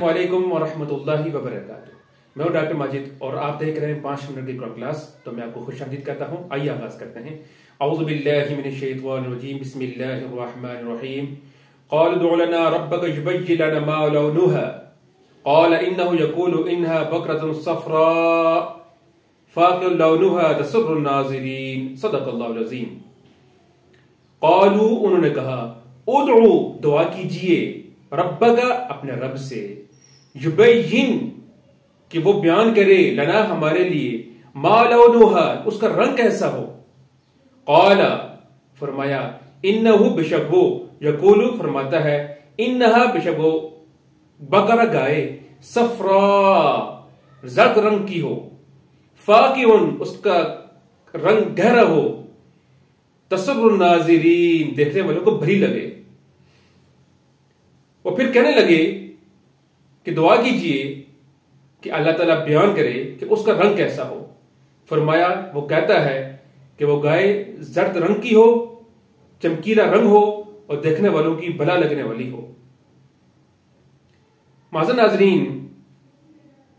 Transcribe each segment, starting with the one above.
वालेकुम वरहमतुल्लाहि वबरकातुह। मैं हूं डॉक्टर माजिद और आप देख रहे हैं 5 मिनट की कुरान क्लास। तो मैं आपको खुशामदीद कहता हूं। आइए आगाज करते हैं। औज़ु बिल्लाहि मिनश शैतानिर रजीम, बिस्मिल्लाहिर रहमानिर रहीम। क़ाल उदउ लना रब्बका युबय्यिन लना मा लौनुहा क़ाल इन्नहु यक़ूलु इन्नहा बक़रतुन सफ़रा फ़ाक़िअ लौनुहा तसुर्रु नाज़िरीन। सदक़ल्लाहुल अज़ीम। क़ालू, उन्होंने कहा, उदउ, दुआ कीजिए, रब्बका, अपने रब से, युबय्यिन, कि वो बयान करे, लना, हमारे लिए, मा लौनुहा, उसका रंग कैसा हो। क़ाला, फरमाया, इन्नहु, बेशक वो, यक़ूलु, फरमाता है, इन्नहा, बेशक वो, बकरा, गाय, सफ़रा, ज़र्द रंग की हो, फ़ाक़िउन, उसका रंग गहरा हो, तसुर्रु नाज़िरीन, देखने वालों को भली लगे। वो फिर कहने लगे कि दुआ कीजिए कि अल्लाह ताला बयान करे कि उसका रंग कैसा हो। फरमाया, वो कहता है कि वो गाय जर्द रंग की हो, चमकीला रंग हो और देखने वालों की भला लगने वाली हो। माज़र नाज़रीन,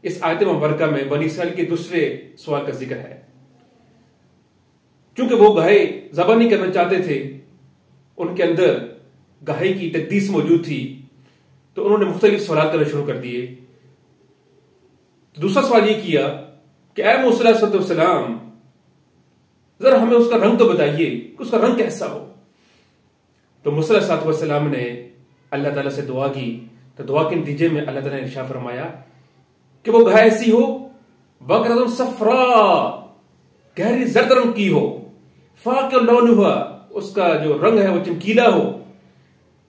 इस आयत मुबारका में बनी इसराइल के दूसरे सवाल का जिक्र है। चूंकि वो गाय ज़बह नहीं करना चाहते थे, उनके अंदर गाय की तकदीस मौजूद थी, तो उन्होंने मुख्तलिफ सवाल करना शुरू कर दिए। तो दूसरा सवाल यह किया कि ऐ मूसा अलैहिस्सलाम, जरा हमें उसका रंग तो बताइए कि उसका रंग कैसा हो। तो मूसा अलैहिस्सलाम ने अल्लाह ताला से दुआ की। तो दुआ के नतीजे में अल्लाह ताला ने इरशाद फरमाया कि वो गाय ऐसी हो, बकरतुन सफ़रा, गहरी जर्द रंग की हो, फ़ाक़िअ लौनुहा, उसका जो रंग है वो चमकीला हो,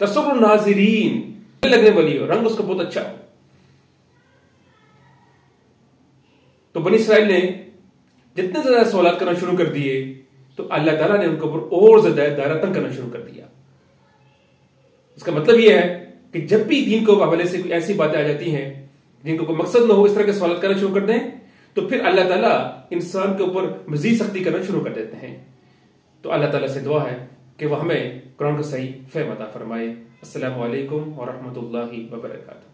तसुर्रु नाज़िरीन, लगने वाली हो, रंग उसका बहुत अच्छा हो। तो बनी इसराइल ने जितने ज्यादा सवाल करना शुरू कर दिए, तो अल्लाह ताला ने उनके ऊपर और ज्यादा दायरा तंग करना शुरू कर दिया। इसका मतलब यह है कि जब भी दीन के हवाले से कोई ऐसी बातें आ जाती हैं जिनको कोई मकसद न हो, इस तरह के सवाल करना शुरू कर दें, तो फिर अल्लाह ताला इंसान के ऊपर मजीद सख्ती करना शुरू कर देते हैं। तो अल्लाह ताला से दुआ है कि वह हमें कुरान का सही फहम अता फरमाए। अस्सलामु अलैकुम व रहमतुल्लाहि व बरकातुहू।